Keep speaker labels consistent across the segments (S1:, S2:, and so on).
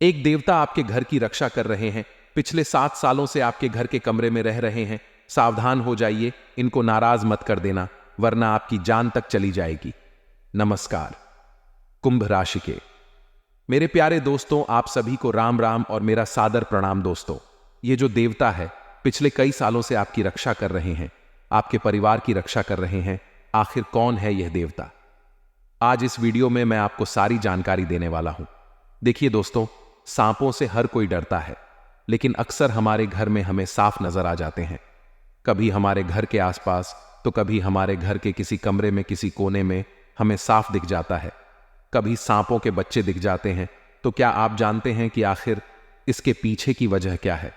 S1: एक देवता आपके घर की रक्षा कर रहे हैं। पिछले 7 सालों से आपके घर के कमरे में रह रहे हैं। सावधान हो जाइए, इनको नाराज मत कर देना, वरना आपकी जान तक चली जाएगी। नमस्कार। कुंभ राशि के मेरे प्यारे दोस्तों, आप सभी को राम राम और मेरा सादर प्रणाम। दोस्तों, ये जो देवता है पिछले कई सालों से आपकी रक्षा कर रहे हैं, आपके परिवार की रक्षा कर रहे हैं। आखिर कौन है यह देवता? आज इस वीडियो में मैं आपको सारी जानकारी देने वाला हूं। देखिए दोस्तों, सांपों से हर कोई डरता है, लेकिन अक्सर हमारे घर में हमें साफ नजर आ जाते हैं। कभी हमारे घर के आसपास, तो कभी हमारे घर के किसी कमरे में, किसी कोने में हमें साफ दिख जाता है। कभी सांपों के बच्चे दिख जाते हैं। तो क्या आप जानते हैं कि आखिर इसके पीछे की वजह क्या है?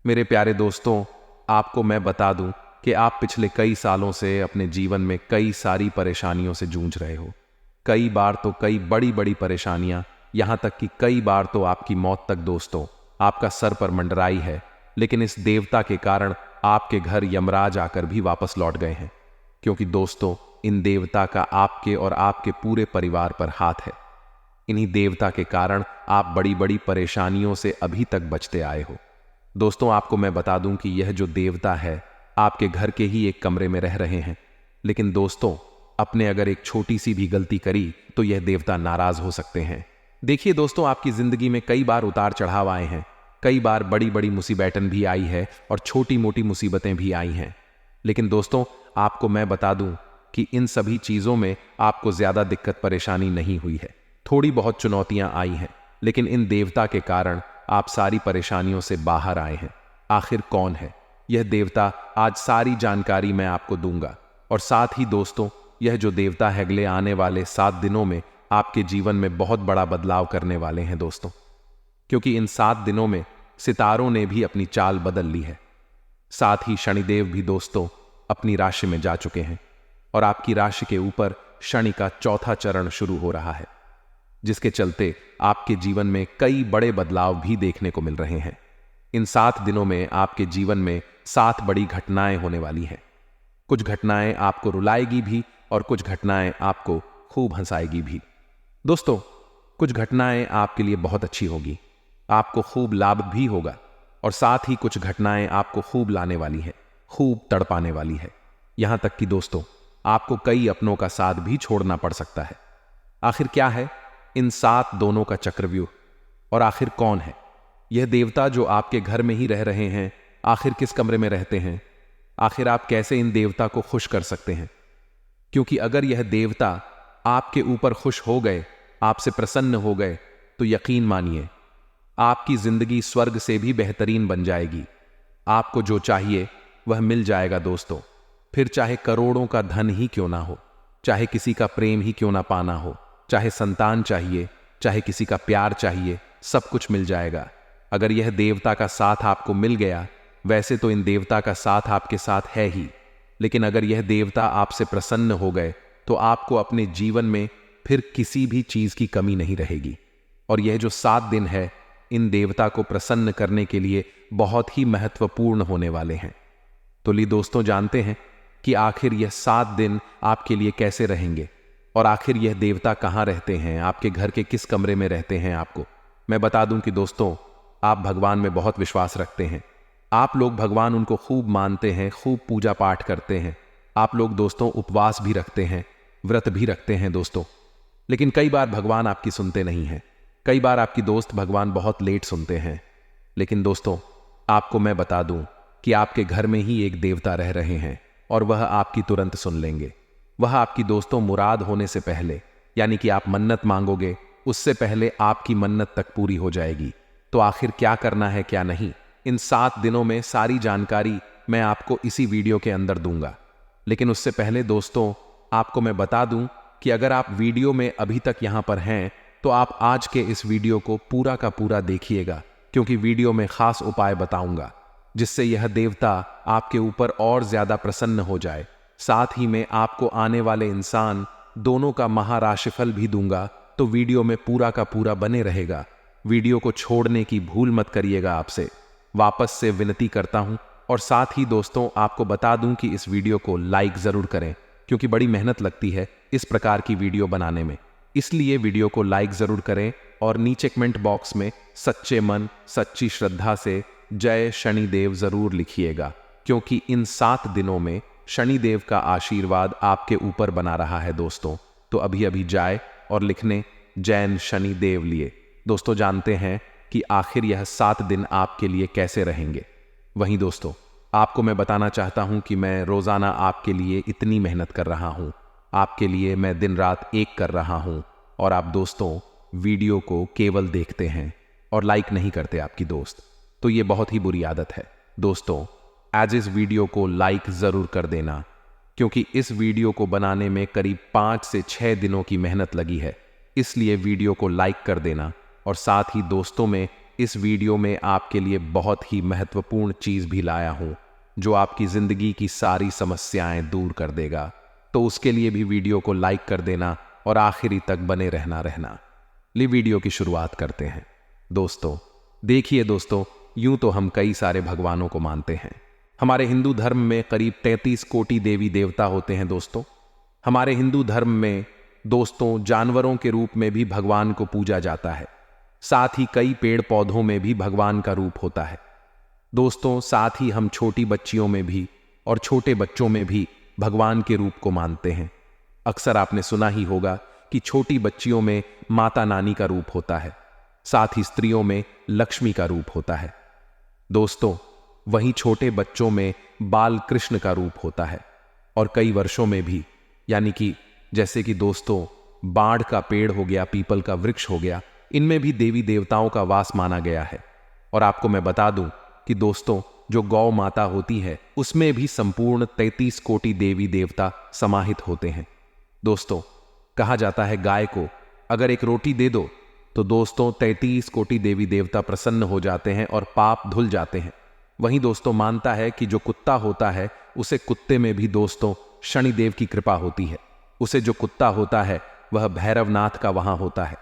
S1: मेरे प्यारे दोस्तों, आपको मैं बता दूं कि आप पिछले कई सालों से अपने जीवन में कई सारी परेशानियों से जूझ रहे हो। कई बार तो कई बड़ी बड़ी परेशानियां, यहां तक कि कई बार तो आपकी मौत तक दोस्तों आपका सर पर मंडराई है। लेकिन इस देवता के कारण आपके घर यमराज आकर भी वापस लौट गए हैं, क्योंकि दोस्तों इन देवता का आपके और आपके पूरे परिवार पर हाथ है। इन्हीं देवता के कारण आप बड़ी बड़ी परेशानियों से अभी तक बचते आए हो। दोस्तों, आपको मैं बता दूं कि यह जो देवता है आपके घर के ही एक कमरे में रह रहे हैं। लेकिन दोस्तों, अपने अगर एक छोटी सी भी गलती करी तो यह देवता नाराज हो सकते हैं। देखिए दोस्तों, आपकी जिंदगी में कई बार उतार चढ़ाव आए हैं, कई बार बड़ी बड़ी मुसीबतें भी आई है और छोटी मोटी मुसीबतें भी आई हैं। लेकिन दोस्तों, आपको मैं बता दूं कि इन सभी चीजों में आपको ज्यादा दिक्कत परेशानी नहीं हुई है। थोड़ी बहुत चुनौतियां आई हैं, लेकिन इन देवता के कारण आप सारी परेशानियों से बाहर आए हैं। आखिर कौन है यह देवता? आज सारी जानकारी मैं आपको दूंगा। और साथ ही दोस्तों, यह जो देवता है अगले आने वाले 7 दिनों में आपके जीवन में बहुत बड़ा बदलाव करने वाले हैं दोस्तों, क्योंकि इन 7 दिनों में सितारों ने भी अपनी चाल बदल ली है। साथ ही शनिदेव भी दोस्तों अपनी राशि में जा चुके हैं और आपकी राशि के ऊपर शनि का चौथा चरण शुरू हो रहा है, जिसके चलते आपके जीवन में कई बड़े बदलाव भी देखने को मिल रहे हैं। इन 7 दिनों में आपके जीवन में 7 बड़ी घटनाएं होने वाली हैं। कुछ घटनाएं आपको रुलाएगी भी और कुछ घटनाएं आपको खूब हंसाएगी भी। दोस्तों, कुछ घटनाएं आपके लिए बहुत अच्छी होगी, आपको खूब लाभ भी होगा, और साथ ही कुछ घटनाएं आपको खूब लाने वाली है, खूब तड़पाने वाली है। यहां तक कि दोस्तों, आपको कई अपनों का साथ भी छोड़ना पड़ सकता है। आखिर क्या है इन 7 दोनों का चक्रव्यूह? और आखिर कौन है यह देवता जो आपके घर में ही रह रहे हैं? आखिर किस कमरे में रहते हैं? आखिर आप कैसे इन देवता को खुश कर सकते हैं? क्योंकि अगर यह देवता आपके ऊपर खुश हो गए, आपसे प्रसन्न हो गए, तो यकीन मानिए आपकी जिंदगी स्वर्ग से भी बेहतरीन बन जाएगी। आपको जो चाहिए वह मिल जाएगा दोस्तों। फिर चाहे करोड़ों का धन ही क्यों ना हो, चाहे किसी का प्रेम ही क्यों ना पाना हो, चाहे संतान चाहिए, चाहे किसी का प्यार चाहिए, सब कुछ मिल जाएगा अगर यह देवता का साथ आपको मिल गया। वैसे तो इन देवता का साथ आपके साथ है ही, लेकिन अगर यह देवता आपसे प्रसन्न हो गए तो आपको अपने जीवन में फिर किसी भी चीज की कमी नहीं रहेगी। और यह जो 7 दिन है इन देवता को प्रसन्न करने के लिए बहुत ही महत्वपूर्ण होने वाले हैं। तो ली दोस्तों, जानते हैं कि आखिर यह 7 दिन आपके लिए कैसे रहेंगे और आखिर यह देवता कहां रहते हैं, आपके घर के किस कमरे में रहते हैं। आपको मैं बता दूं कि दोस्तों, आप भगवान में बहुत विश्वास रखते हैं। आप लोग भगवान उनको खूब मानते हैं, खूब पूजा पाठ करते हैं। आप लोग दोस्तों उपवास भी रखते हैं, व्रत भी रखते हैं दोस्तों। लेकिन कई बार भगवान आपकी सुनते नहीं हैं। कई बार आपकी दोस्त भगवान बहुत लेट सुनते हैं। लेकिन दोस्तों, आपको मैं बता दूं कि आपके घर में ही एक देवता रह रहे हैं और वह आपकी तुरंत सुन लेंगे। वह आपकी दोस्तों मुराद होने से पहले, यानी कि आप मन्नत मांगोगे उससे पहले आपकी मन्नत तक पूरी हो जाएगी। तो आखिर क्या करना है क्या नहीं, इन 7 दिनों में सारी जानकारी मैं आपको इसी वीडियो के अंदर दूंगा। लेकिन उससे पहले दोस्तों, आपको मैं बता दूं कि अगर आप वीडियो में अभी तक यहां पर हैं तो आप आज के इस वीडियो को पूरा का पूरा देखिएगा, क्योंकि वीडियो में खास उपाय बताऊंगा जिससे यह देवता आपके ऊपर और ज्यादा प्रसन्न हो जाए। साथ ही मैं आपको आने वाले इंसान दोनों का महाराशिफल भी दूंगा। तो वीडियो में पूरा का पूरा बने रहेगा। वीडियो को छोड़ने की भूल मत करिएगा, आपसे वापस से विनती करता हूं। और साथ ही दोस्तों, आपको बता दूं कि इस वीडियो को लाइक जरूर करें, क्योंकि बड़ी मेहनत लगती है इस प्रकार की वीडियो बनाने में। इसलिए वीडियो को लाइक जरूर करें और नीचे कमेंट बॉक्स में सच्चे मन सच्ची श्रद्धा से जय शनिदेव जरूर लिखिएगा, क्योंकि इन 7 दिनों में शनिदेव का आशीर्वाद आपके ऊपर बना रहा है दोस्तों। तो अभी अभी जाए और लिखने जैन शनिदेव लिए। दोस्तों जानते हैं कि आखिर यह 7 दिन आपके लिए कैसे रहेंगे। वहीं दोस्तों आपको मैं बताना चाहता हूं कि मैं रोजाना आपके लिए इतनी मेहनत कर रहा हूं, आपके लिए मैं दिन रात एक कर रहा हूं, और आप दोस्तों वीडियो को केवल देखते हैं और लाइक नहीं करते आपकी दोस्त। तो ये बहुत ही बुरी आदत है दोस्तों। एज इस वीडियो को लाइक जरूर कर देना, क्योंकि इस वीडियो को बनाने में करीब 5 से 6 दिनों की मेहनत लगी है। इसलिए वीडियो को लाइक कर देना, और साथ ही दोस्तों में इस वीडियो में आपके लिए बहुत ही महत्वपूर्ण चीज भी लाया हूं, जो आपकी जिंदगी की सारी समस्याएं दूर कर देगा। तो उसके लिए भी वीडियो को लाइक कर देना और आखिरी तक बने रहना। ली वीडियो की शुरुआत करते हैं दोस्तों। देखिए दोस्तों, यूं तो हम कई सारे भगवानों को मानते हैं। हमारे हिंदू धर्म में करीब 33 कोटि देवी देवता होते हैं दोस्तों। हमारे हिंदू धर्म में दोस्तों जानवरों के रूप में भी भगवान को पूजा जाता है। साथ ही कई पेड़ पौधों में भी भगवान का रूप होता है दोस्तों। साथ ही हम छोटी बच्चियों में भी और छोटे बच्चों में भी भगवान के रूप को मानते हैं। अक्सर आपने सुना ही होगा कि छोटी बच्चियों में माता नानी का रूप होता है, साथ ही स्त्रियों में लक्ष्मी का रूप होता है दोस्तों। वहीं छोटे बच्चों में बाल कृष्ण का रूप होता है, और कई वर्षों में भी, यानी कि जैसे कि दोस्तों बाढ़ का पेड़ हो गया, पीपल का वृक्ष हो गया, इनमें भी देवी देवताओं का वास माना गया है। और आपको मैं बता दूं कि दोस्तों जो गौ माता होती है उसमें भी संपूर्ण 33 कोटि देवी देवता समाहित होते हैं दोस्तों। कहा जाता है गाय को अगर एक रोटी दे दो तो दोस्तों 33 कोटि देवी देवता प्रसन्न हो जाते हैं और पाप धुल जाते हैं। वहीं दोस्तों मानता है कि जो कुत्ता होता है उसे कुत्ते में भी दोस्तों शनिदेव की कृपा होती है। उसे जो कुत्ता होता है वह भैरवनाथ का वहां होता है।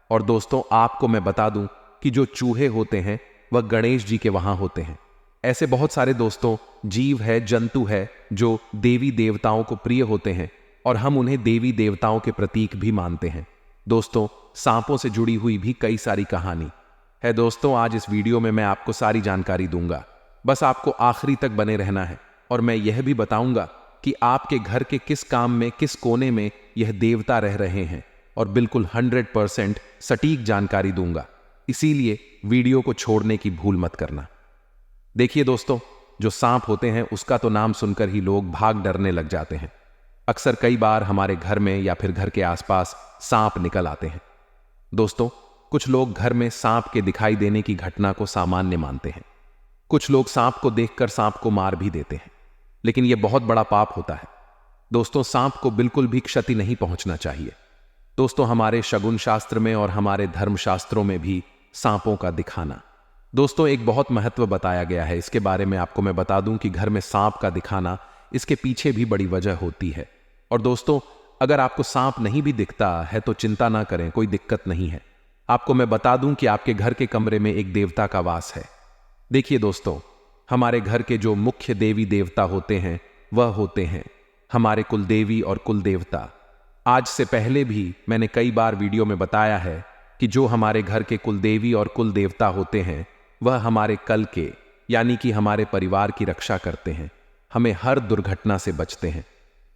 S1: और दोस्तों आपको मैं बता दूं कि जो चूहे होते हैं वह गणेश जी के वहां होते हैं। ऐसे बहुत सारे दोस्तों जीव है, जंतु है जो देवी देवताओं को प्रिय होते हैं, और हम उन्हें देवी देवताओं के प्रतीक भी मानते हैं दोस्तों। सांपों से जुड़ी हुई भी कई सारी कहानी है दोस्तों। आज इस वीडियो में मैं आपको सारी जानकारी दूंगा, बस आपको आखिरी तक बने रहना है। और मैं यह भी बताऊंगा कि आपके घर के किस काम में, किस कोने में यह देवता रह रहे हैं, और बिल्कुल 100% सटीक जानकारी दूंगा। इसीलिए वीडियो को छोड़ने की भूल मत करना। देखिए दोस्तों, जो सांप होते हैं उसका तो नाम सुनकर ही लोग भाग डरने लग जाते हैं। अक्सर कई बार हमारे घर में या फिर घर के आसपास सांप निकल आते हैं दोस्तों। कुछ लोग घर में सांप के दिखाई देने की घटना को सामान्य मानते हैं। कुछ लोग सांप को देखकर सांप को मार भी देते हैं, लेकिन यह बहुत बड़ा पाप होता है दोस्तों। सांप को बिल्कुल भी क्षति नहीं पहुंचना चाहिए दोस्तों। हमारे शगुन शास्त्र में और हमारे धर्म शास्त्रों में भी सांपों का दिखाना दोस्तों एक बहुत महत्व बताया गया है। इसके बारे में आपको मैं बता दूं कि घर में सांप का दिखाना, इसके पीछे भी बड़ी वजह होती है। और दोस्तों अगर आपको सांप नहीं भी दिखता है तो चिंता ना करें, कोई दिक्कत नहीं है। आपको मैं बता दूं कि आपके घर के कमरे में एक देवता का वास है। देखिए दोस्तों, हमारे घर के जो मुख्य देवी देवता होते हैं वह होते हैं हमारे कुलदेवी और कुलदेवता। आज से पहले भी मैंने कई बार वीडियो में बताया है कि जो हमारे घर के कुलदेवी और कुलदेवता होते हैं वह हमारे कल के, यानी कि हमारे परिवार की रक्षा करते हैं, हमें हर दुर्घटना से बचते हैं।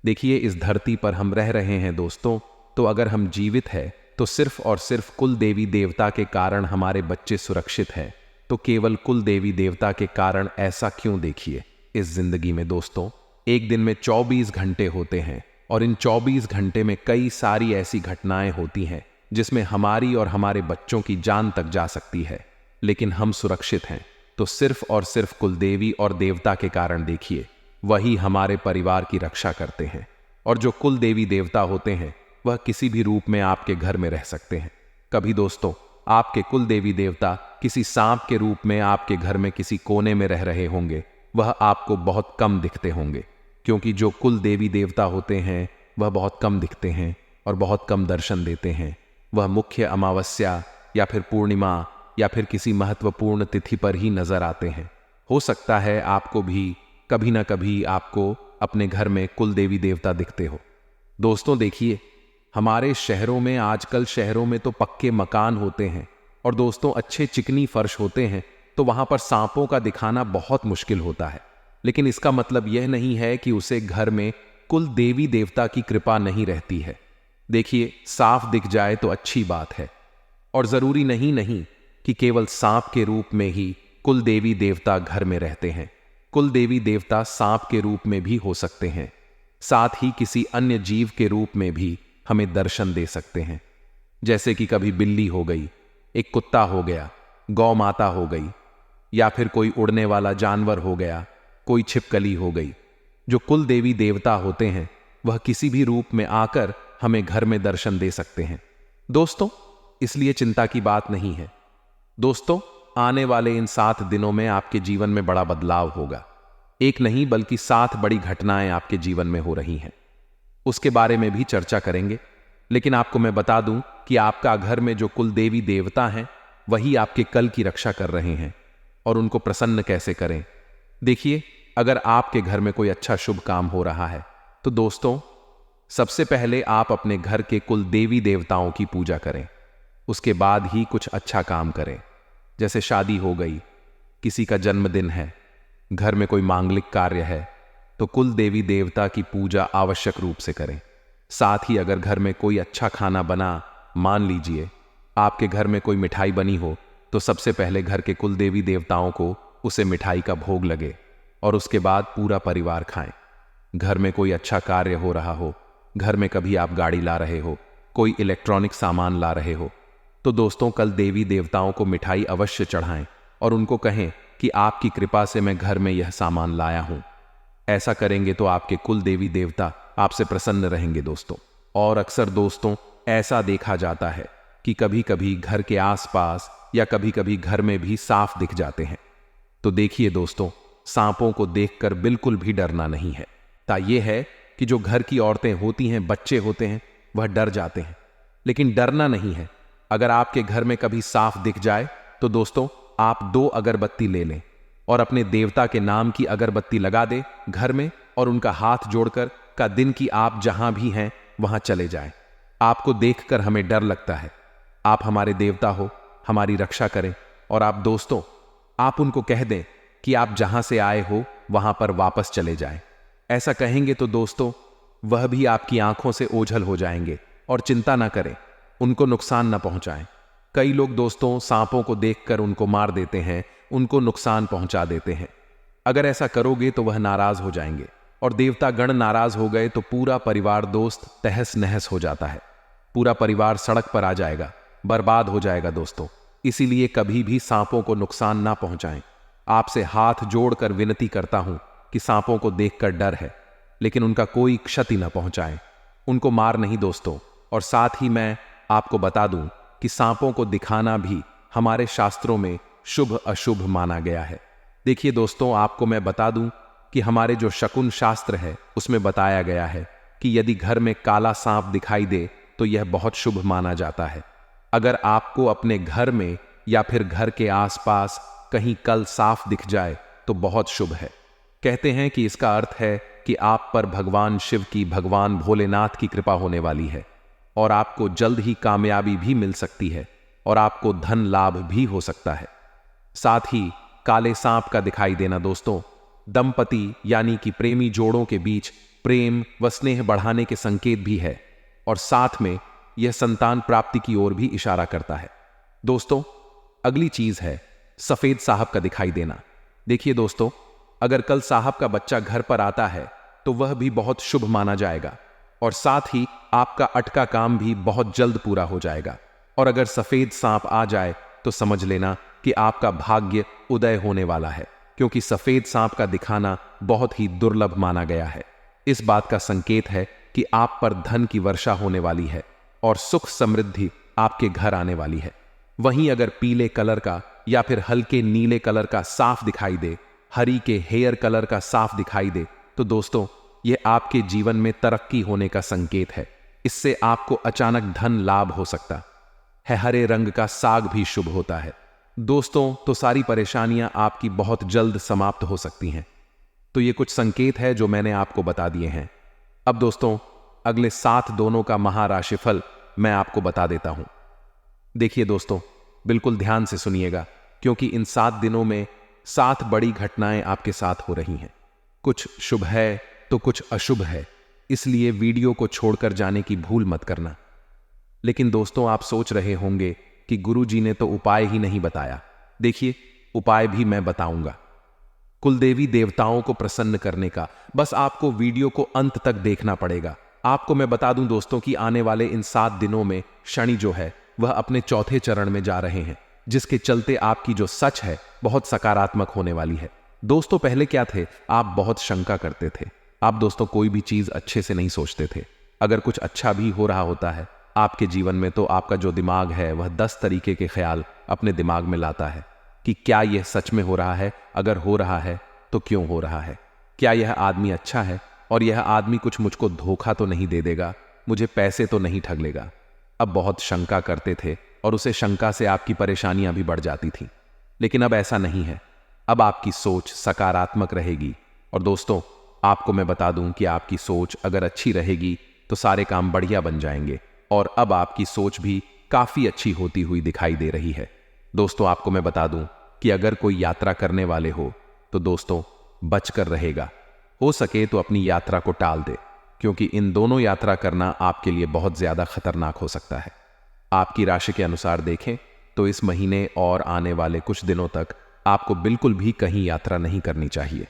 S1: देखिए इस धरती पर हम रह रहे हैं दोस्तों, तो अगर हम जीवित हैं तो सिर्फ और सिर्फ कुल देवी देवता के कारण हमारे बच्चे सुरक्षित हैं। तो केवल कुल देवी देवता के कारण ऐसा क्यों? देखिए इस जिंदगी में दोस्तों एक दिन में 24 घंटे होते हैं, और इन 24 घंटे में कई सारी ऐसी घटनाएं होती हैं जिसमें हमारी और हमारे बच्चों की जान तक जा सकती है, लेकिन हम सुरक्षित हैं तो सिर्फ और सिर्फ कुलदेवी और देवता के कारण। देखिए वही हमारे परिवार की रक्षा करते हैं। और जो कुल देवी देवता होते हैं वह किसी भी रूप में आपके घर में रह सकते हैं। कभी दोस्तों आपके कुल देवी देवता किसी सांप के रूप में आपके घर में किसी कोने में रह रहे होंगे, वह आपको बहुत कम दिखते होंगे, क्योंकि जो कुल देवी देवता होते हैं वह बहुत कम दिखते हैं और बहुत कम दर्शन देते हैं। वह मुख्य अमावस्या या फिर पूर्णिमा या फिर किसी महत्वपूर्ण तिथि पर ही नजर आते हैं। हो सकता है आपको भी कभी ना कभी आपको अपने घर में कुल देवी देवता दिखते हो। दोस्तों देखिए हमारे शहरों में आजकल शहरों में तो पक्के मकान होते हैं और दोस्तों अच्छे चिकनी फर्श होते हैं, तो वहां पर सांपों का दिखाना बहुत मुश्किल होता है। लेकिन इसका मतलब यह नहीं है कि उसे घर में कुल देवी देवता की कृपा नहीं रहती है। देखिए, साफ दिख जाए तो अच्छी बात है, और जरूरी नहीं कि केवल सांप के रूप में ही कुल देवी देवता घर में रहते हैं। कुल देवी देवता सांप के रूप में भी हो सकते हैं, साथ ही किसी अन्य जीव के रूप में भी हमें दर्शन दे सकते हैं। जैसे कि कभी बिल्ली हो गई, एक कुत्ता हो गया, गौ माता हो गई, या फिर कोई उड़ने वाला जानवर हो गया, कोई छिपकली हो गई। जो कुल देवी देवता होते हैं वह किसी भी रूप में आकर हमें घर में दर्शन दे सकते हैं दोस्तों, इसलिए चिंता की बात नहीं है। दोस्तों, आने वाले इन 7 दिनों में आपके जीवन में बड़ा बदलाव होगा। एक नहीं बल्कि 7 बड़ी घटनाएं आपके जीवन में हो रही हैं, उसके बारे में भी चर्चा करेंगे। लेकिन आपको मैं बता दूं कि आपका घर में जो कुल देवी देवता हैं वही आपके कल की रक्षा कर रहे हैं, और उनको प्रसन्न कैसे करें। देखिए, अगर आपके घर में कोई अच्छा शुभ काम हो रहा है तो दोस्तों, सबसे पहले आप अपने घर के कुल देवी देवताओं की पूजा करें, उसके बाद ही कुछ अच्छा काम करें। जैसे शादी हो गई, किसी का जन्मदिन है, घर में कोई मांगलिक कार्य है, तो कुल देवी देवता की पूजा आवश्यक रूप से करें। साथ ही अगर घर में कोई अच्छा खाना बना, मान लीजिए आपके घर में कोई मिठाई बनी हो, तो सबसे पहले घर के कुल देवी देवताओं को उसे मिठाई का भोग लगे और उसके बाद पूरा परिवार खाएं। घर में कोई अच्छा कार्य हो रहा हो, घर में कभी आप गाड़ी ला रहे हो, कोई इलेक्ट्रॉनिक सामान ला रहे हो, तो दोस्तों कल देवी देवताओं को मिठाई अवश्य चढ़ाएं और उनको कहें कि आपकी कृपा से मैं घर में यह सामान लाया हूं। ऐसा करेंगे तो आपके कुल देवी देवता आपसे प्रसन्न रहेंगे दोस्तों। और अक्सर दोस्तों ऐसा देखा जाता है कि कभी कभी घर के आसपास या कभी कभी घर में भी सांप दिख जाते हैं। तो देखिए दोस्तों, सांपों को देखकर बिल्कुल भी डरना नहीं है। यह है कि जो घर की औरतें होती हैं, बच्चे होते हैं, वह डर जाते हैं, लेकिन डरना नहीं है। अगर आपके घर में कभी सांप दिख जाए तो दोस्तों आप 2 अगरबत्ती ले लें और अपने देवता के नाम की अगरबत्ती लगा दे घर में, और उनका हाथ जोड़कर का दिन की आप जहां भी हैं वहां चले जाएं। आपको देखकर हमें डर लगता है, आप हमारे देवता हो, हमारी रक्षा करें। और आप दोस्तों, आप उनको कह दें कि आप जहां से आए हो वहां पर वापस चले जाएं। ऐसा कहेंगे तो दोस्तों वह भी आपकी आंखों से ओझल हो जाएंगे, और चिंता ना करें, उनको नुकसान ना पहुंचाएं। कई लोग दोस्तों सांपों को देखकर उनको मार देते हैं, उनको नुकसान पहुंचा देते हैं। अगर ऐसा करोगे तो वह नाराज हो जाएंगे, और देवता गण नाराज हो गए तो पूरा परिवार दोस्त तहस नहस हो जाता है। पूरा परिवार सड़क पर आ जाएगा, बर्बाद हो जाएगा दोस्तों। इसीलिए कभी भी सांपों को नुकसान ना पहुंचाएं। आपसे हाथ जोड़कर विनती करता हूं कि सांपों को देखकर डर है, लेकिन उनका कोई क्षति ना पहुंचाएं, उनको मार नहीं दोस्तों। और साथ ही मैं आपको बता दूं कि सांपों को दिखाना भी हमारे शास्त्रों में शुभ अशुभ माना गया है। देखिए दोस्तों, आपको मैं बता दूं कि हमारे जो शकुन शास्त्र है उसमें बताया गया है कि यदि घर में काला सांप दिखाई दे तो यह बहुत शुभ माना जाता है। अगर आपको अपने घर में या फिर घर के आसपास कहीं कल साफ दिख जाए तो बहुत शुभ है। कहते हैं कि इसका अर्थ है कि आप पर भगवान शिव की, भगवान भोलेनाथ की कृपा होने वाली है, और आपको जल्द ही कामयाबी भी मिल सकती है, और आपको धन लाभ भी हो सकता है। साथ ही काले सांप का दिखाई देना दोस्तों दंपति यानी कि प्रेमी जोड़ों के बीच प्रेम व स्नेह बढ़ाने के संकेत भी है, और साथ में यह संतान प्राप्ति की ओर भी इशारा करता है। दोस्तों अगली चीज है सफेद साहब का दिखाई देना। देखिए दोस्तों, अगर कल साहब का बच्चा घर पर आता है तो वह भी बहुत शुभ माना जाएगा, और साथ ही आपका अटका काम भी बहुत जल्द पूरा हो जाएगा। और अगर सफेद सांप आ जाए तो समझ लेना कि आपका भाग्य उदय होने वाला है, क्योंकि सफेद सांप का दिखाना बहुत ही दुर्लभ माना गया है। इस बात का संकेत है कि आप पर धन की वर्षा होने वाली है और सुख समृद्धि आपके घर आने वाली है। वहीं अगर पीले कलर का या फिर हल्के नीले कलर का साफ दिखाई दे, हरी के हेयर कलर का साफ दिखाई दे, तो दोस्तों यह आपके जीवन में तरक्की होने का संकेत है। इससे आपको अचानक धन लाभ हो सकता है। हरे रंग का साग भी शुभ होता है दोस्तों, तो सारी परेशानियां आपकी बहुत जल्द समाप्त हो सकती हैं। तो ये कुछ संकेत है जो मैंने आपको बता दिए हैं। अब दोस्तों अगले 7 दोनों का महाराशिफल मैं आपको बता देता हूं। देखिए दोस्तों, बिल्कुल ध्यान से सुनिएगा, क्योंकि इन 7 दिनों में 7 बड़ी घटनाएं आपके साथ हो रही हैं। कुछ शुभ है तो कुछ अशुभ है, इसलिए वीडियो को छोड़कर जाने की भूल मत करना। लेकिन दोस्तों, आप सोच रहे होंगे कि गुरुजी ने तो उपाय ही नहीं बताया। देखिए, उपाय भी मैं बताऊंगा, कुलदेवी देवताओं को प्रसन्न करने का। बस आपको वीडियो को अंत तक देखना पड़ेगा। आपको मैं बता दूं दोस्तों कि आने वाले इन 7 दिनों में शनि जो है वह अपने चौथे चरण में जा रहे हैं, जिसके चलते आपकी जो सच है बहुत सकारात्मक होने वाली है। दोस्तों, पहले क्या थे, आप बहुत शंका करते थे। आप दोस्तों कोई भी चीज अच्छे से नहीं सोचते थे। अगर कुछ अच्छा भी हो रहा होता है आपके जीवन में, तो आपका जो दिमाग है वह 10 तरीके के ख्याल अपने दिमाग में लाता है कि क्या यह सच में हो रहा है, अगर हो रहा है तो क्यों हो रहा है, क्या यह आदमी अच्छा है, और यह आदमी कुछ मुझको धोखा तो नहीं दे देगा, मुझे पैसे तो नहीं ठग लेगा। अब बहुत शंका करते थे और उसे शंका से आपकी परेशानियां भी बढ़ जाती थी। लेकिन अब ऐसा नहीं है, अब आपकी सोच सकारात्मक रहेगी। और दोस्तों, आपको मैं बता दूं कि आपकी सोच अगर अच्छी रहेगी तो सारे काम बढ़िया बन जाएंगे, और अब आपकी सोच भी काफी अच्छी होती हुई दिखाई दे रही है। दोस्तों, आपको मैं बता दूं कि अगर कोई यात्रा करने वाले हो तो दोस्तों बचकर रहेगा। हो सके तो अपनी यात्रा को टाल दे, क्योंकि इन दोनों यात्रा करना आपके लिए बहुत ज्यादा खतरनाक हो सकता है। आपकी राशि के अनुसार देखें तो इस महीने और आने वाले कुछ दिनों तक आपको बिल्कुल भी कहीं यात्रा नहीं करनी चाहिए।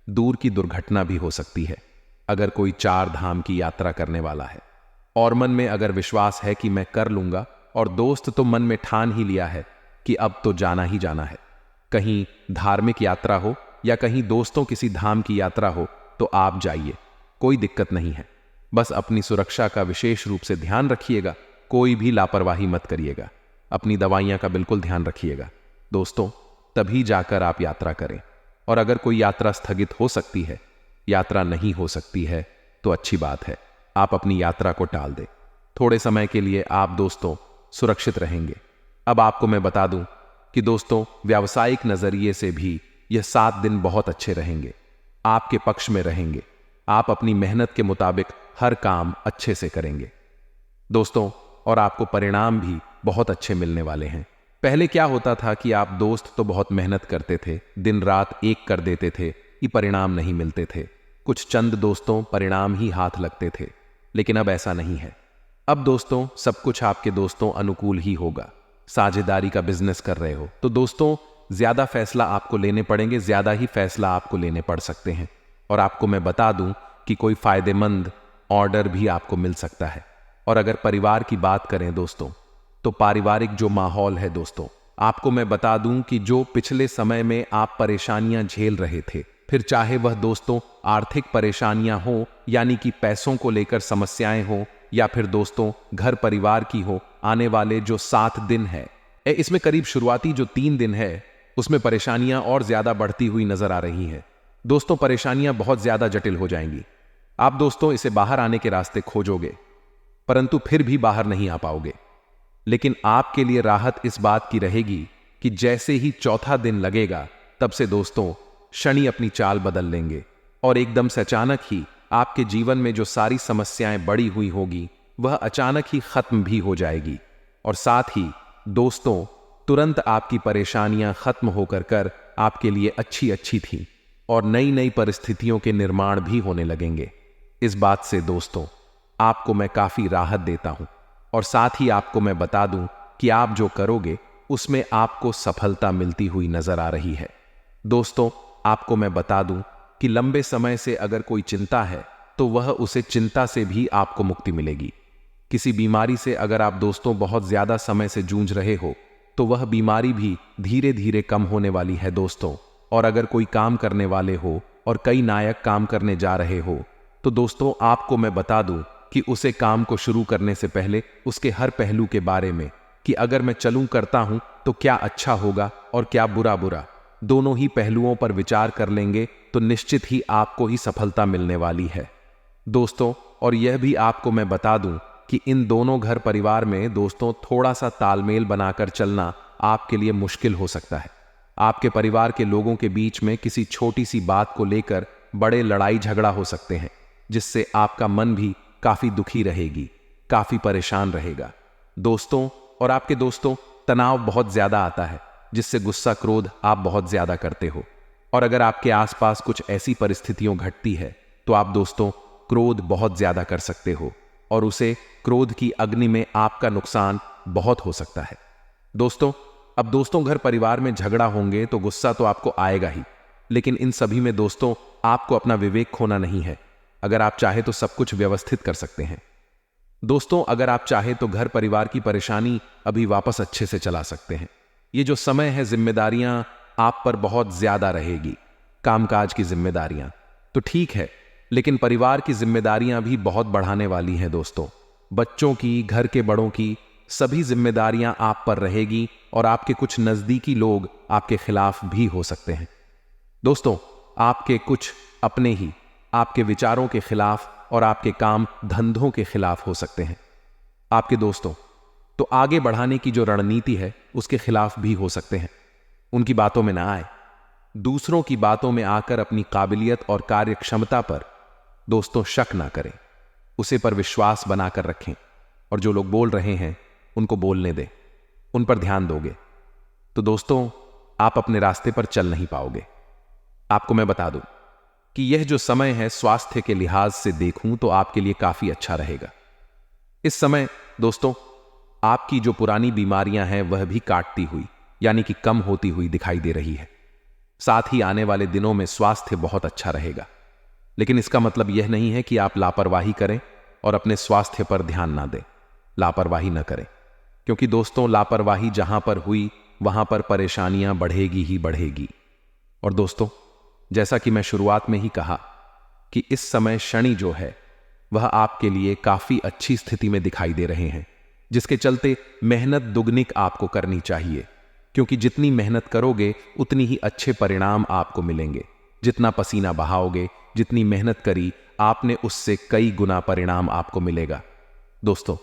S1: दूर की दुर्घटना भी हो सकती है अगर कोई 4 धाम की यात्रा करने वाला है और मन में अगर विश्वास है कि मैं कर लूंगा, और दोस्त तो मन में ठान ही लिया है कि अब तो जाना ही जाना है, कहीं धार्मिक यात्रा हो या कहीं दोस्तों किसी धाम की यात्रा हो, तो आप जाइए, कोई दिक्कत नहीं है। बस अपनी सुरक्षा का विशेष रूप से ध्यान रखिएगा, कोई भी लापरवाही मत करिएगा, अपनी दवाइयां का बिल्कुल ध्यान रखिएगा दोस्तों, तभी जाकर आप यात्रा करें। और अगर कोई यात्रा स्थगित हो सकती है, यात्रा नहीं हो सकती है, तो अच्छी बात है, आप अपनी यात्रा को टाल दें। थोड़े समय के लिए आप दोस्तों सुरक्षित रहेंगे। अब आपको मैं बता दूं कि दोस्तों, व्यावसायिक नजरिए से भी यह 7 दिन बहुत अच्छे रहेंगे, आपके पक्ष में रहेंगे। आप अपनी मेहनत के मुताबिक हर काम अच्छे से करेंगे दोस्तों, और आपको परिणाम भी बहुत अच्छे मिलने वाले हैं। पहले क्या होता था कि आप दोस्त तो बहुत मेहनत करते थे, दिन रात एक कर देते थे, कि परिणाम नहीं मिलते थे। कुछ चंद दोस्तों परिणाम ही हाथ लगते थे, लेकिन अब ऐसा नहीं है। अब दोस्तों सब कुछ आपके दोस्तों अनुकूल ही होगा। साझेदारी का बिजनेस कर रहे हो तो दोस्तों ज्यादा फैसला आपको लेने पड़ेंगे, ज्यादा ही फैसला आपको लेने पड़ सकते हैं। और आपको मैं बता दूं कि कोई फायदेमंद ऑर्डर भी आपको मिल सकता है। और अगर परिवार की बात करें दोस्तों, तो पारिवारिक जो माहौल है दोस्तों, आपको मैं बता दूं कि जो पिछले समय में आप परेशानियां झेल रहे थे, फिर चाहे वह दोस्तों आर्थिक परेशानियां हो, यानी कि पैसों को लेकर समस्याएं हो, या फिर दोस्तों घर परिवार की हो, आने वाले जो 7 दिन है, इसमें करीब शुरुआती जो 3 दिन है उसमें परेशानियां और ज्यादा बढ़ती हुई नजर आ रही हैं। दोस्तों परेशानियां बहुत ज्यादा जटिल हो जाएंगी। आप दोस्तों इसे बाहर आने के रास्ते खोजोगे, परंतु फिर भी बाहर नहीं आ पाओगे। लेकिन आपके लिए राहत इस बात की रहेगी कि जैसे ही चौथा दिन लगेगा, तब से दोस्तों शनि अपनी चाल बदल लेंगे और एकदम से अचानक ही आपके जीवन में जो सारी समस्याएं बढ़ी हुई होगी वह अचानक ही खत्म भी हो जाएगी। और साथ ही दोस्तों तुरंत आपकी परेशानियां खत्म होकर कर आपके लिए अच्छी अच्छी थी और नई नई परिस्थितियों के निर्माण भी होने लगेंगे। इस बात से दोस्तों आपको मैं काफी राहत देता हूं और साथ ही आपको मैं बता दूं कि आप जो करोगे उसमें आपको सफलता मिलती हुई नजर आ रही है। दोस्तों आपको मैं बता दूं कि लंबे समय से अगर कोई चिंता है तो वह उसे चिंता से भी आपको मुक्ति मिलेगी। किसी बीमारी से अगर आप दोस्तों बहुत ज्यादा समय से जूझ रहे हो तो वह बीमारी भी धीरे धीरे कम होने वाली है दोस्तों। और अगर कोई काम करने वाले हो और कई नायक काम करने जा रहे हो तो दोस्तों आपको मैं बता दूं कि उसे काम को शुरू करने से पहले उसके हर पहलू के बारे में कि अगर मैं चलूं करता हूं तो क्या अच्छा होगा और क्या बुरा बुरा, दोनों ही पहलुओं पर विचार कर लेंगे तो निश्चित ही आपको ही सफलता मिलने वाली है दोस्तों। और यह भी आपको मैं बता दूं कि इन दोनों घर परिवार में दोस्तों थोड़ा सा तालमेल बनाकर चलना आपके लिए मुश्किल हो सकता है। आपके परिवार के लोगों के बीच में किसी छोटी सी बात को लेकर बड़े लड़ाई झगड़ा हो सकते हैं, जिससे आपका मन भी काफी दुखी रहेगी, काफी परेशान रहेगा। दोस्तों और आपके दोस्तों, तनाव बहुत ज्यादा आता है, जिससे गुस्सा क्रोध आप बहुत ज्यादा करते हो। और अगर आपके आसपास कुछ ऐसी परिस्थितियां घटती है तो आप दोस्तों क्रोध बहुत ज्यादा कर सकते हो और उसे क्रोध की अग्नि में आपका नुकसान बहुत हो सकता है। दोस्तों, अब दोस्तों घर परिवार में झगड़ा होंगे तो गुस्सा तो आपको आएगा ही, लेकिन इन सभी में दोस्तों आपको अपना विवेक खोना नहीं है। अगर आप चाहे तो सब कुछ व्यवस्थित कर सकते हैं। दोस्तों, अगर आप चाहे तो घर परिवार की परेशानी अभी वापस अच्छे से चला सकते हैं। ये जो समय है, जिम्मेदारियां आप पर बहुत ज्यादा रहेगी, कामकाज की जिम्मेदारियां तो ठीक है, लेकिन परिवार की जिम्मेदारियां भी बहुत बढ़ाने वाली हैं। दोस्तों, बच्चों की, घर के बड़ों की सभी जिम्मेदारियां आप पर रहेगी और आपके कुछ नजदीकी लोग आपके खिलाफ भी हो सकते हैं। दोस्तों, आपके कुछ अपने ही आपके विचारों के खिलाफ और आपके काम धंधों के खिलाफ हो सकते हैं। आपके दोस्तों तो आगे बढ़ाने की जो रणनीति है उसके खिलाफ भी हो सकते हैं। उनकी बातों में ना आए, दूसरों की बातों में आकर अपनी काबिलियत और कार्य क्षमता पर दोस्तों शक ना करें, उसे पर विश्वास बनाकर रखें और जो लोग बोल रहे हैं उनको बोलने दें। उन पर ध्यान दोगे तो दोस्तों आप अपने रास्ते पर चल नहीं पाओगे। आपको मैं बता दूं कि यह जो समय है, स्वास्थ्य के लिहाज से देखूं तो आपके लिए काफी अच्छा रहेगा। इस समय दोस्तों आपकी जो पुरानी बीमारियां हैं वह भी काटती हुई यानी कि कम होती हुई दिखाई दे रही है। साथ ही आने वाले दिनों में स्वास्थ्य बहुत अच्छा रहेगा, लेकिन इसका मतलब यह नहीं है कि आप लापरवाही करें और अपने स्वास्थ्य पर ध्यान ना दें। लापरवाही न करें, क्योंकि दोस्तों लापरवाही जहां पर हुई वहां पर परेशानियां बढ़ेगी ही बढ़ेगी। और दोस्तों, जैसा कि मैं शुरुआत में ही कहा कि इस समय शनि जो है वह आपके लिए काफी अच्छी स्थिति में दिखाई दे रहे हैं, जिसके चलते मेहनत दुगनी आपको करनी चाहिए, क्योंकि जितनी मेहनत करोगे उतनी ही अच्छे परिणाम आपको मिलेंगे। जितना पसीना बहाओगे, जितनी मेहनत करी आपने, उससे कई गुना परिणाम आपको मिलेगा। दोस्तों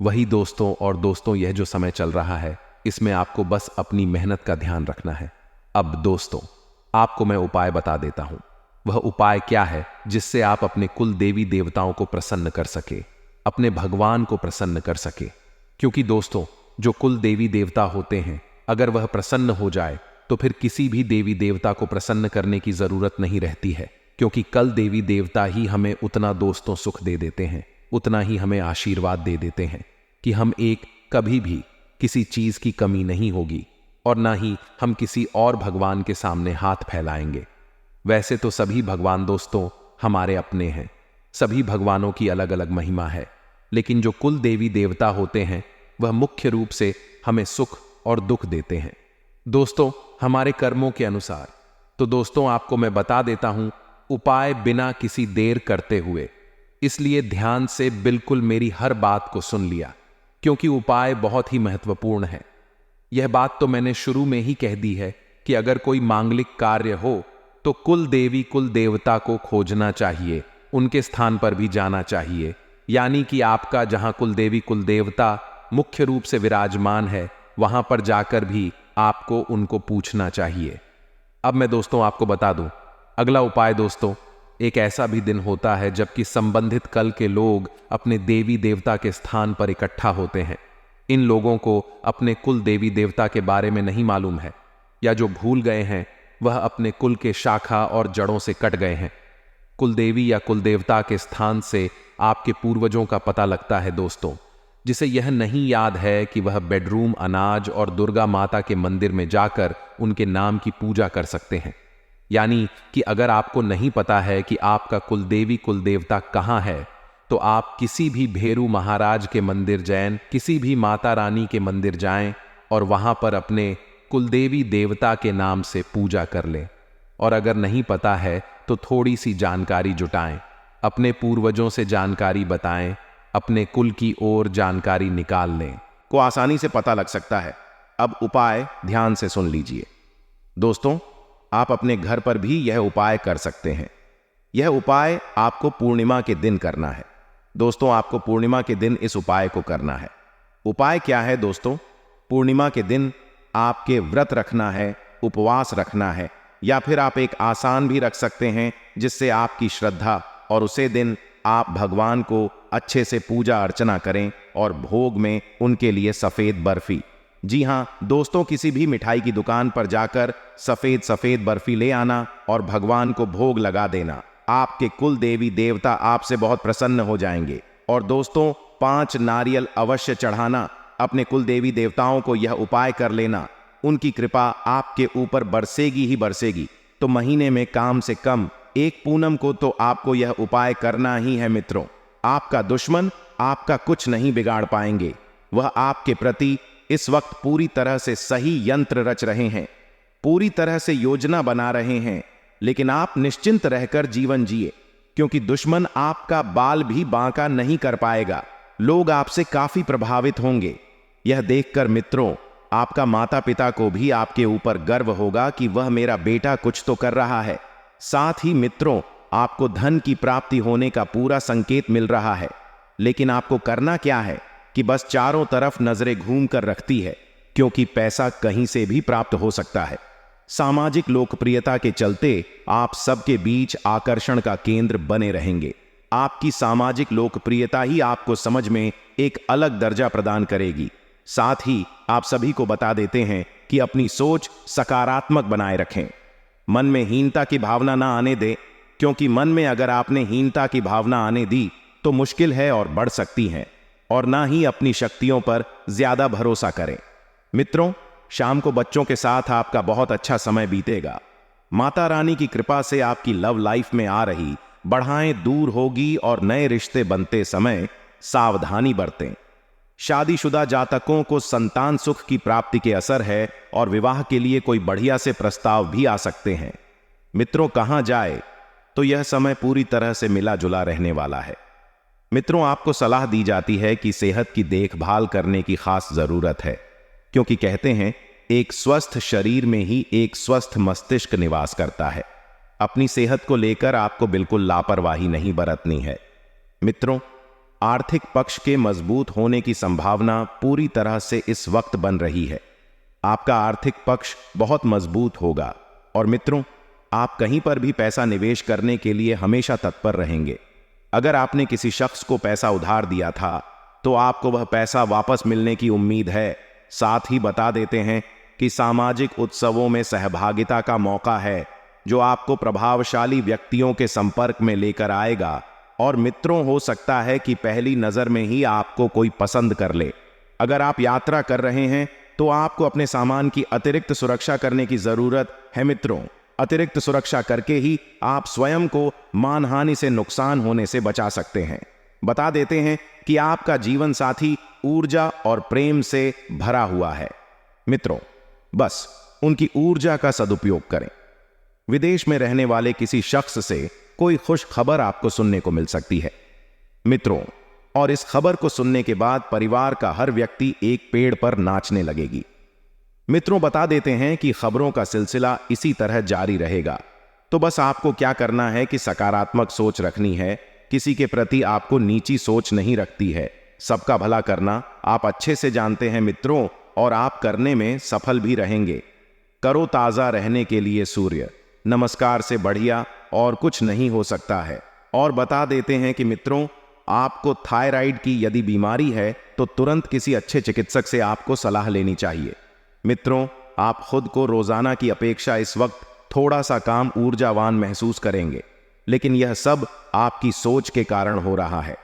S1: वही दोस्तों और दोस्तों यह जो समय चल रहा है इसमें आपको बस अपनी मेहनत का ध्यान रखना है। अब दोस्तों आपको मैं उपाय बता देता हूं। वह उपाय क्या है जिससे आप अपने कुल देवी देवताओं को प्रसन्न कर सके, अपने भगवान को प्रसन्न कर सके। क्योंकि दोस्तों जो कुल देवी देवता होते हैं, अगर वह प्रसन्न हो जाए तो फिर किसी भी देवी देवता को प्रसन्न करने की जरूरत नहीं रहती है, क्योंकि कल देवी देवता ही हमें उतना दोस्तों सुख दे देते हैं, उतना ही हमें आशीर्वाद दे देते हैं कि हम एक कभी भी किसी चीज की कमी नहीं होगी और ना ही हम किसी और भगवान के सामने हाथ फैलाएंगे। वैसे तो सभी भगवान दोस्तों हमारे अपने हैं, सभी भगवानों की अलग अलग महिमा है, लेकिन जो कुल देवी देवता होते हैं वह मुख्य रूप से हमें सुख और दुख देते हैं दोस्तों हमारे कर्मों के अनुसार। तो दोस्तों आपको मैं बता देता हूं उपाय बिना किसी देर करते हुए, इसलिए ध्यान से बिल्कुल मेरी हर बात को सुन लिया, क्योंकि उपाय बहुत ही महत्वपूर्ण है। यह बात तो मैंने शुरू में ही कह दी है कि अगर कोई मांगलिक कार्य हो तो कुल देवी कुल देवता को खोजना चाहिए, उनके स्थान पर भी जाना चाहिए, यानी कि आपका जहां कुल देवी कुल देवता मुख्य रूप से विराजमान है वहां पर जाकर भी आपको उनको पूछना चाहिए। अब मैं दोस्तों आपको बता दूं अगला उपाय। दोस्तों एक ऐसा भी दिन होता है जबकि संबंधित कल के लोग अपने देवी देवता के स्थान पर इकट्ठा होते हैं। इन लोगों को अपने कुल देवी देवता के बारे में नहीं मालूम है, या जो भूल गए हैं वह अपने कुल के शाखा और जड़ों से कट गए हैं। कुल देवी या कुल देवता के स्थान से आपके पूर्वजों का पता लगता है दोस्तों, जिसे यह नहीं याद है कि वह बेडरूम अनाज और दुर्गा माता के मंदिर में जाकर उनके नाम की पूजा कर सकते हैं। यानी कि अगर आपको नहीं पता है कि आपका कुल देवी कुल देवता कहां है, तो आप किसी भी भेरू महाराज के मंदिर जाएं, किसी भी माता रानी के मंदिर जाएं और वहां पर अपने कुलदेवी देवता के नाम से पूजा कर लें। और अगर नहीं पता है तो थोड़ी सी जानकारी जुटाएं, अपने पूर्वजों से जानकारी बताएं, अपने कुल की ओर जानकारी निकाल लें, को आसानी से पता लग सकता है। अब उपाय ध्यान से सुन लीजिए दोस्तों, आप अपने घर पर भी यह उपाय कर सकते हैं। यह उपाय आपको पूर्णिमा के दिन करना है दोस्तों, आपको पूर्णिमा के दिन इस उपाय को करना है। उपाय क्या है दोस्तों? पूर्णिमा के दिन आपके व्रत रखना है, उपवास रखना है, या फिर आप एक आसान भी रख सकते हैं जिससे आपकी श्रद्धा और उसे दिन आप भगवान को
S2: अच्छे से पूजा अर्चना करें और भोग में उनके लिए सफेद बर्फी, जी हाँ दोस्तों, किसी भी मिठाई की दुकान पर जाकर सफेद बर्फी ले आना और भगवान को भोग लगा देना। आपके कुल देवी देवता आपसे बहुत प्रसन्न हो जाएंगे। और दोस्तों 5 नारियल अवश्य चढ़ाना। अपने कुल देवी देवताओं को यह उपाय कर लेना, उनकी कृपा आपके ऊपर बरसेगी ही बरसेगी। तो महीने में कम से कम 1 पूनम को तो आपको यह उपाय करना ही है मित्रों। आपका दुश्मन आपका कुछ नहीं बिगाड़ पाएंगे। वह आपके प्रति इस वक्त पूरी तरह से सही यंत्र रच रहे हैं, पूरी तरह से योजना बना रहे हैं, लेकिन आप निश्चिंत रहकर जीवन जिए, क्योंकि दुश्मन आपका बाल भी बांका नहीं कर पाएगा। लोग आपसे काफी प्रभावित होंगे। यह देखकर मित्रों आपका माता पिता को भी आपके ऊपर गर्व होगा कि वह मेरा बेटा कुछ तो कर रहा है। साथ ही मित्रों आपको धन की प्राप्ति होने का पूरा संकेत मिल रहा है। लेकिन आपको करना क्या है कि बस चारों तरफ नजरें घूम कर रखती है, क्योंकि पैसा कहीं से भी प्राप्त हो सकता है। सामाजिक लोकप्रियता के चलते आप सबके बीच आकर्षण का केंद्र बने रहेंगे। आपकी सामाजिक लोकप्रियता ही आपको समझ में एक अलग दर्जा प्रदान करेगी। साथ ही आप सभी को बता देते हैं कि अपनी सोच सकारात्मक बनाए रखें। मन में हीनता की भावना ना आने दें, क्योंकि मन में अगर आपने हीनता की भावना आने दी तो मुश्किल है और बढ़ सकती है। और ना ही अपनी शक्तियों पर ज्यादा भरोसा करें। मित्रों शाम को बच्चों के साथ आपका बहुत अच्छा समय बीतेगा। माता रानी की कृपा से आपकी लव लाइफ में आ रही बढ़ाएं दूर होगी और नए रिश्ते बनते समय सावधानी बरतें। शादीशुदा जातकों को संतान सुख की प्राप्ति के असर है और विवाह के लिए कोई बढ़िया से प्रस्ताव भी आ सकते हैं। मित्रों कहां जाए तो यह समय पूरी तरह से मिला जुला रहने वाला है। मित्रों आपको सलाह दी जाती है कि सेहत की देखभाल करने की खास जरूरत है, क्योंकि कहते हैं एक स्वस्थ शरीर में ही एक स्वस्थ मस्तिष्क निवास करता है। अपनी सेहत को लेकर आपको बिल्कुल लापरवाही नहीं बरतनी है। मित्रों आर्थिक पक्ष के मजबूत होने की संभावना पूरी तरह से इस वक्त बन रही है। आपका आर्थिक पक्ष बहुत मजबूत होगा और मित्रों आप कहीं पर भी पैसा निवेश करने के लिए हमेशा तत्पर रहेंगे। अगर आपने किसी शख्स को पैसा उधार दिया था तो आपको वह पैसा वापस मिलने की उम्मीद है। साथ ही बता देते हैं कि सामाजिक उत्सवों में सहभागिता का मौका है, जो आपको प्रभावशाली व्यक्तियों के संपर्क में लेकर आएगा। और मित्रों हो सकता है कि पहली नजर में ही आपको कोई पसंद कर ले। अगर आप यात्रा कर रहे हैं तो आपको अपने सामान की अतिरिक्त सुरक्षा करने की जरूरत है। मित्रों अतिरिक्त सुरक्षा करके ही आप स्वयं को मानहानि से नुकसान होने से बचा सकते हैं। बता देते हैं कि आपका जीवन साथी ऊर्जा और प्रेम से भरा हुआ है। मित्रों बस उनकी ऊर्जा का सदुपयोग करें। विदेश में रहने वाले किसी शख्स से कोई खुश खबर आपको सुनने को मिल सकती है मित्रों, और इस खबर को सुनने के बाद परिवार का हर व्यक्ति एक पेड़ पर नाचने लगेगी। मित्रों बता देते हैं कि खबरों का सिलसिला इसी तरह जारी रहेगा। तो बस आपको क्या करना है कि सकारात्मक सोच रखनी है। किसी के प्रति आपको नीची सोच नहीं रखती है। सबका भला करना आप अच्छे से जानते हैं मित्रों, और आप करने में सफल भी रहेंगे। करो ताजा रहने के लिए सूर्य नमस्कार से बढ़िया और कुछ नहीं हो सकता है। और बता देते हैं कि मित्रों आपको थायराइड की यदि बीमारी है तो तुरंत किसी अच्छे चिकित्सक से आपको सलाह लेनी चाहिए। मित्रों आप खुद को रोजाना की अपेक्षा इस वक्त थोड़ा सा काम ऊर्जावान महसूस करेंगे, लेकिन यह सब आपकी सोच के कारण हो रहा है।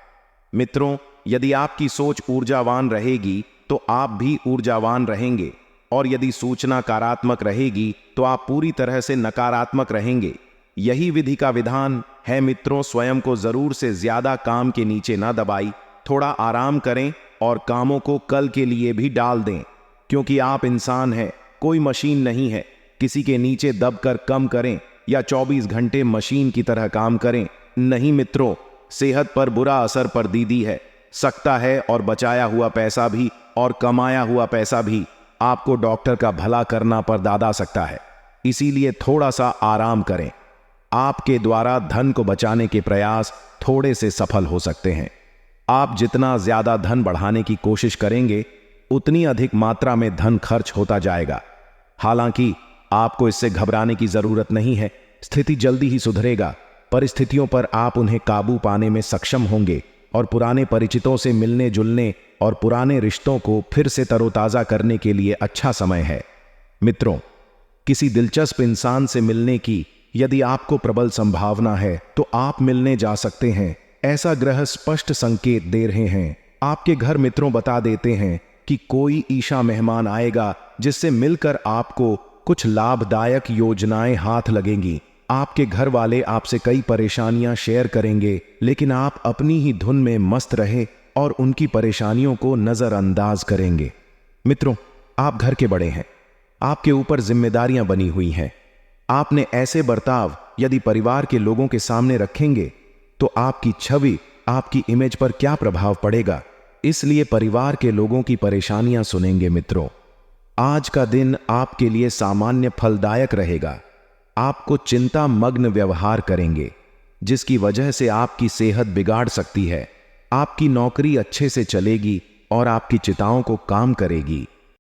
S2: मित्रों यदि आपकी सोच ऊर्जावान रहेगी तो आप भी ऊर्जावान रहेंगे, और यदि सूचना नकारात्मक रहेगी तो आप पूरी तरह से नकारात्मक रहेंगे। यही विधि का विधान है मित्रों। स्वयं को जरूर से ज्यादा काम के नीचे ना दबाई, थोड़ा आराम करें और कामों को कल के लिए भी डाल दें, क्योंकि आप इंसान हैं, कोई मशीन नहीं है। किसी के नीचे दबकर कम करें या 24 घंटे मशीन की तरह काम करें नहीं मित्रों। सेहत पर बुरा असर पड़ती है सकता है, और बचाया हुआ पैसा भी और कमाया हुआ पैसा भी आपको डॉक्टर का भला करना पर दादा सकता है। इसीलिए थोड़ा सा आराम करें। आपके द्वारा धन को बचाने के प्रयास थोड़े से सफल हो सकते हैं। आप जितना ज्यादा धन बढ़ाने की कोशिश करेंगे उतनी अधिक मात्रा में धन खर्च होता जाएगा। हालांकि आपको इससे घबराने की जरूरत नहीं है। स्थिति जल्दी ही सुधरेगा। परिस्थितियों पर आप उन्हें काबू पाने में सक्षम होंगे। और पुराने परिचितों से मिलने जुलने और पुराने रिश्तों को फिर से तरोताजा करने के लिए अच्छा समय है। मित्रों, किसी दिलचस्प इंसान से मिलने की यदि आपको प्रबल संभावना है तो आप मिलने जा सकते हैं। ऐसा ग्रह स्पष्ट संकेत दे रहे हैं। आपके घर मित्रों बता देते हैं कि कोई ईशा मेहमान आएगा जिससे मिलकर आपको कुछ लाभदायक योजनाएं हाथ लगेंगी। आपके घर वाले आपसे कई परेशानियां शेयर करेंगे, लेकिन आप अपनी ही धुन में मस्त रहे और उनकी परेशानियों को नजरअंदाज करेंगे। मित्रों, आप घर के बड़े हैं, आपके ऊपर जिम्मेदारियां बनी हुई हैं। आपने ऐसे बर्ताव यदि परिवार के लोगों के सामने रखेंगे तो आपकी छवि, आपकी इमेज पर क्या प्रभाव पड़ेगा, इसलिए परिवार के लोगों की परेशानियां सुनेंगे। मित्रों, आज का दिन आपके लिए सामान्य फलदायक रहेगा। आपको चिंता मग्न व्यवहार करेंगे, जिसकी वजह से आपकी सेहत बिगाड़ सकती है। आपकी नौकरी अच्छे से चलेगी और आपकी चिताओं को काम करेगी।